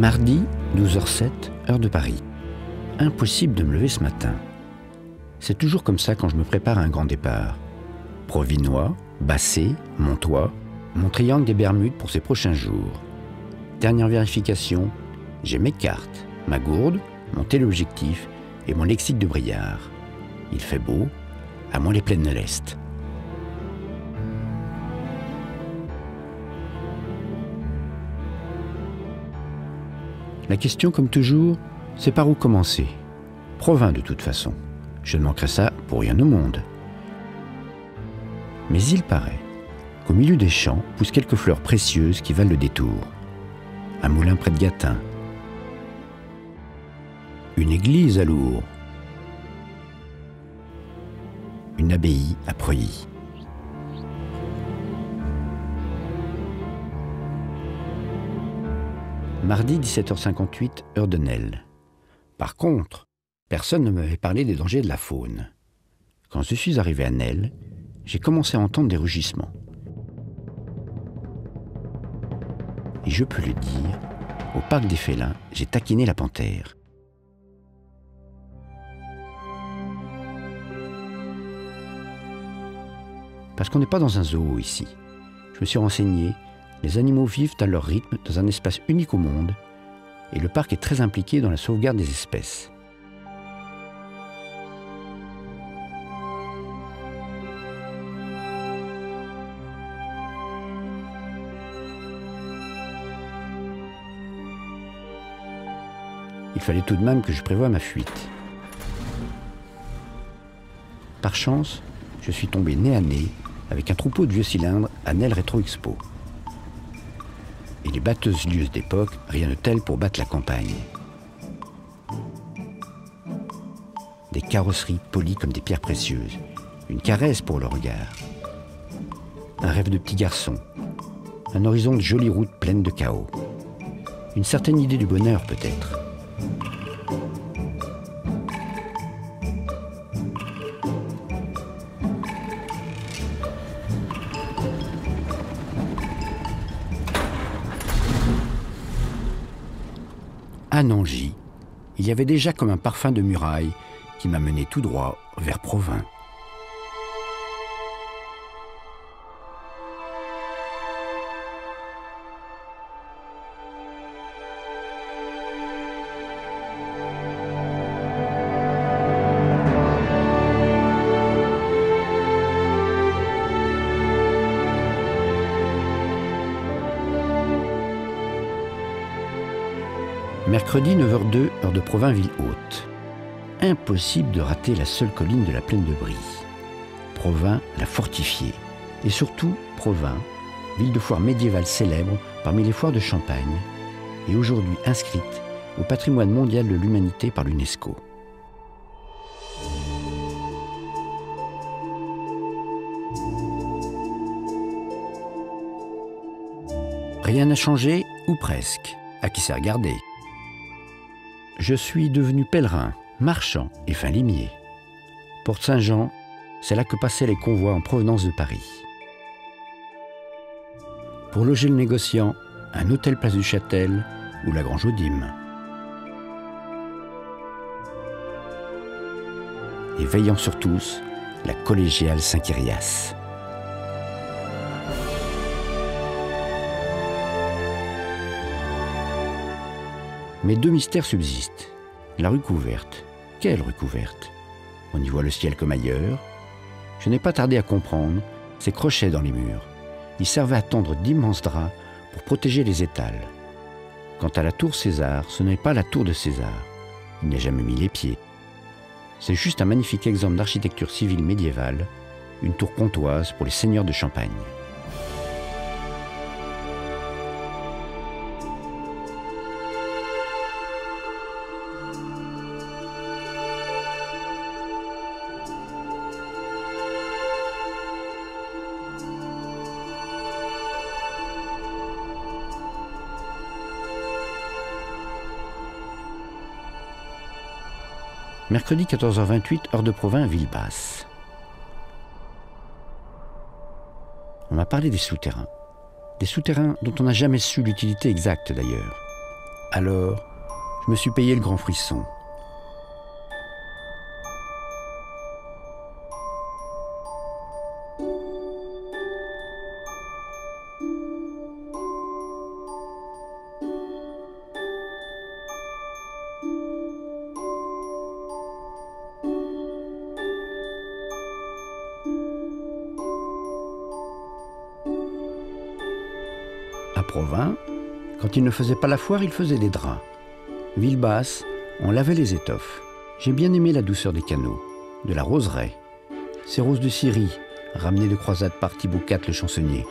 Mardi, 12h07, heure de Paris. Impossible de me lever ce matin. C'est toujours comme ça quand je me prépare à un grand départ. Provinois, Bassé, Montois, mon triangle des Bermudes pour ces prochains jours. Dernière vérification, j'ai mes cartes, ma gourde, mon téléobjectif et mon lexique de Briard. Il fait beau, à moins les plaines de l'Est. La question, comme toujours, c'est par où commencer. Provins de toute façon. Je ne manquerai ça pour rien au monde. Mais il paraît qu'au milieu des champs poussent quelques fleurs précieuses qui valent le détour. Un moulin près de Gâtin. Une église à Lourdes. Une abbaye à Preuilly. Mardi 17h58, heure de Nesle. Par contre, personne ne m'avait parlé des dangers de la faune. Quand je suis arrivé à Nesle, j'ai commencé à entendre des rugissements. Et je peux le dire, au parc des félins, j'ai taquiné la panthère. Parce qu'on n'est pas dans un zoo ici. Je me suis renseigné. Les animaux vivent à leur rythme dans un espace unique au monde et le parc est très impliqué dans la sauvegarde des espèces. Il fallait tout de même que je prévoie ma fuite. Par chance, je suis tombé nez à nez avec un troupeau de vieux cylindres à Nesle Rétro Expo. Et les batteuses lieuses d'époque, rien de tel pour battre la campagne. Des carrosseries polies comme des pierres précieuses, une caresse pour le regard. Un rêve de petit garçon, un horizon de jolies routes pleines de chaos. Une certaine idée du bonheur peut-être. À Nangy, il y avait déjà comme un parfum de muraille qui m'a mené tout droit vers Provins. Mercredi 9h02, heure de Provins, ville haute. Impossible de rater la seule colline de la plaine de Brie. Provins, la fortifiée. Et surtout, Provins, ville de foire médiévale célèbre parmi les foires de Champagne, et aujourd'hui inscrite au patrimoine mondial de l'humanité par l'UNESCO. Rien n'a changé, ou presque. À qui c'est regardé? Je suis devenu pèlerin, marchand et fin limier. Porte Saint-Jean, c'est là que passaient les convois en provenance de Paris. Pour loger le négociant, un hôtel place du Châtel ou la Grange aux Dîmes. Et veillant sur tous, la collégiale Saint-Kyrias. Mais deux mystères subsistent. La rue couverte. Quelle rue couverte? On y voit le ciel comme ailleurs. Je n'ai pas tardé à comprendre ces crochets dans les murs. Ils servaient à tendre d'immenses draps pour protéger les étals. Quant à la tour César, ce n'est pas la tour de César. Il n'y a jamais mis les pieds. C'est juste un magnifique exemple d'architecture civile médiévale, une tour comtoise pour les seigneurs de Champagne. Mercredi 14h28, heure de Provins, ville basse. On m'a parlé des souterrains. Des souterrains dont on n'a jamais su l'utilité exacte d'ailleurs. Alors, je me suis payé le grand frisson. À Provins, quand il ne faisait pas la foire, il faisait des draps. Villebasse, on lavait les étoffes. J'ai bien aimé la douceur des canaux, de la roseraie, ces roses de Syrie, ramenées de croisade par Thibaut IV le chansonnier.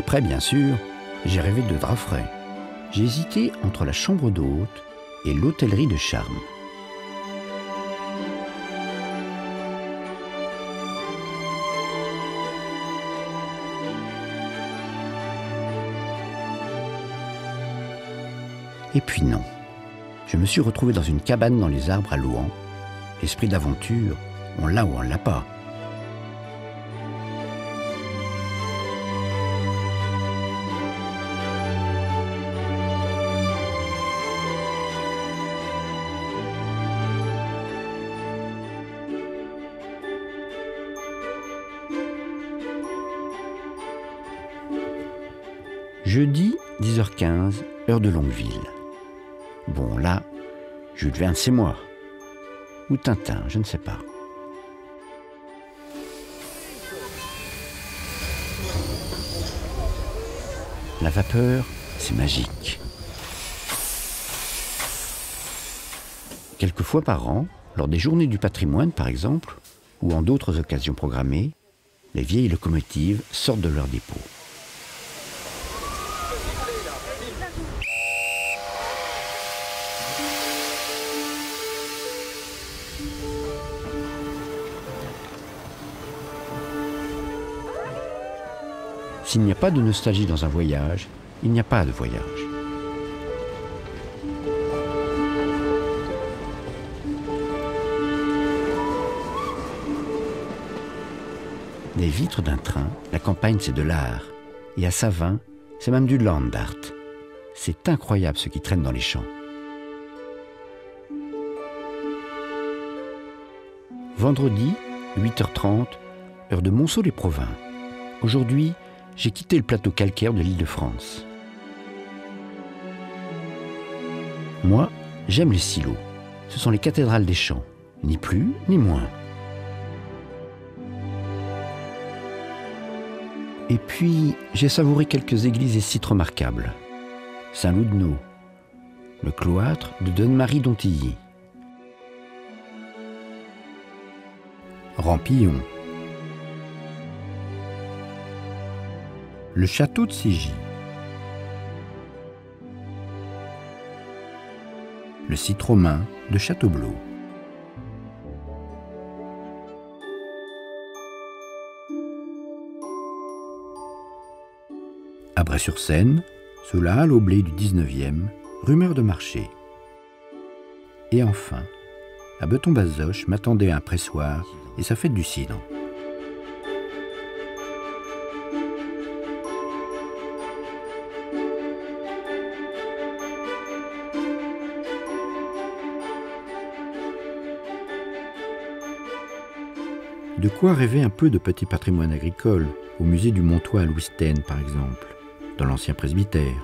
Après, bien sûr, j'ai rêvé de draps frais. J'ai hésité entre la chambre d'hôte et l'hôtellerie de charme. Et puis non. Je me suis retrouvé dans une cabane dans les arbres à Louhans. L'esprit d'aventure, on l'a ou on l'a pas. Jeudi, 10h15, heure de Longueville. Bon, là, Jules Verne, c'est moi. Ou Tintin, je ne sais pas. La vapeur, c'est magique. Quelques fois par an, lors des journées du patrimoine par exemple, ou en d'autres occasions programmées, les vieilles locomotives sortent de leur dépôt. S'il n'y a pas de nostalgie dans un voyage, il n'y a pas de voyage. Des vitres d'un train, la campagne c'est de l'art. Et à Savin, c'est même du land art. C'est incroyable ce qui traîne dans les champs. Vendredi, 8h30, heure de Monceau-les-Provins. Aujourd'hui, j'ai quitté le plateau calcaire de l'Île-de-France. Moi, j'aime les silos. Ce sont les cathédrales des champs, ni plus ni moins. Et puis, j'ai savouré quelques églises et sites remarquables. Saint-Loup-de-Nau, le cloître de Donnemarie d'Ontilly, Rampillon, le château de Sigy, le site romain de Châteaublot. À Bray-sur-Seine, sous la halle au blé du 19e, rumeur de marché. Et enfin, à Beton-Bazoches m'attendait un pressoir et sa fête du cidre. De quoi rêver un peu de petit patrimoine agricole, au musée du Montois à Louis-Staine par exemple, dans l'ancien presbytère.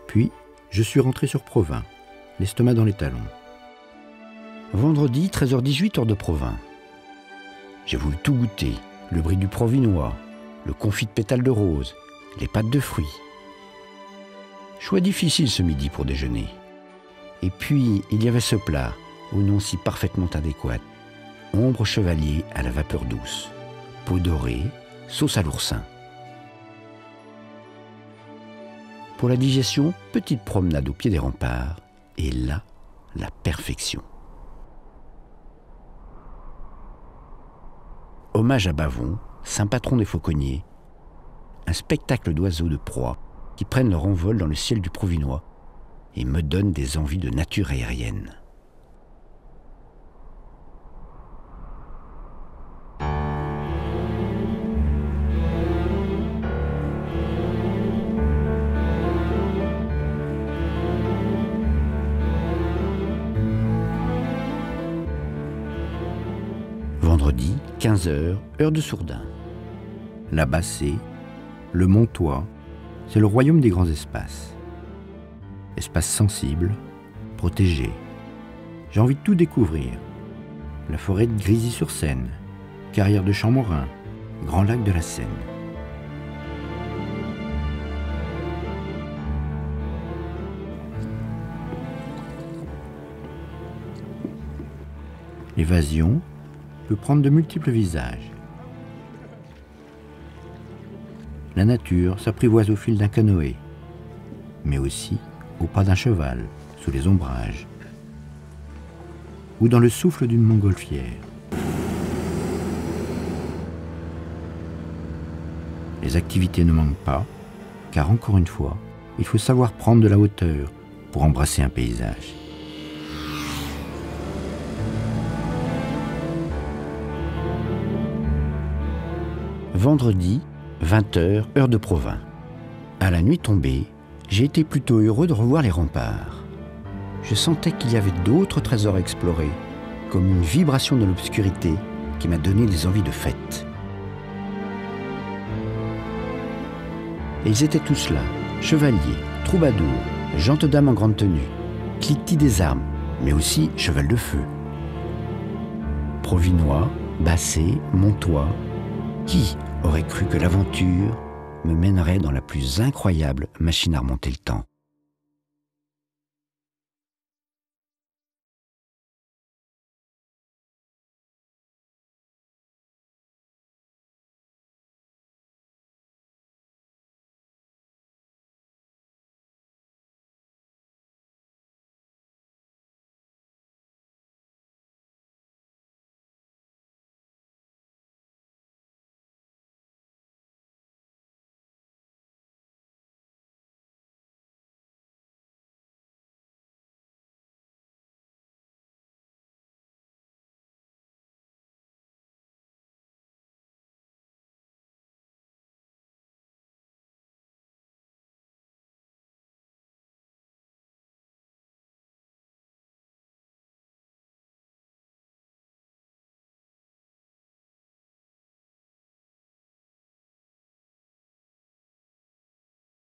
Puis, je suis rentré sur Provins, l'estomac dans les talons. Vendredi, 13h18, heure de Provins. J'ai voulu tout goûter, le brie du provinois, le confit de pétales de rose, les pâtes de fruits. Choix difficile ce midi pour déjeuner. Et puis, il y avait ce plat, au nom si parfaitement adéquat. Ombre chevalier à la vapeur douce, peau dorée, sauce à l'oursin. Pour la digestion, petite promenade au pied des remparts, Et là, la perfection. Hommage à Bavon, saint patron des fauconniers, un spectacle d'oiseaux de proie qui prennent leur envol dans le ciel du Provinois et me donnent des envies de nature aérienne. Vendredi, 15h, heure de Sourdin. La Bassée, le Montois, c'est le royaume des grands espaces. Espaces sensibles, protégés. J'ai envie de tout découvrir. La forêt de Grisi-sur-Seine, carrière de Champmorin, grand lac de la Seine. L'évasion peut prendre de multiples visages. La nature s'apprivoise au fil d'un canoë, mais aussi au pas d'un cheval, sous les ombrages, ou dans le souffle d'une montgolfière. Les activités ne manquent pas, car encore une fois, il faut savoir prendre de la hauteur pour embrasser un paysage. Vendredi, 20h, heure de Provins. À la nuit tombée, j'ai été plutôt heureux de revoir les remparts. Je sentais qu'il y avait d'autres trésors à explorer, comme une vibration de l'obscurité qui m'a donné des envies de fête. Et ils étaient tous là, chevaliers, troubadours, gentes dames en grande tenue, cliquetis des armes, mais aussi cheval de feu. Provinois, Bassée, Montois, qui aurait cru que l'aventure me mènerait dans la plus incroyable machine à remonter le temps?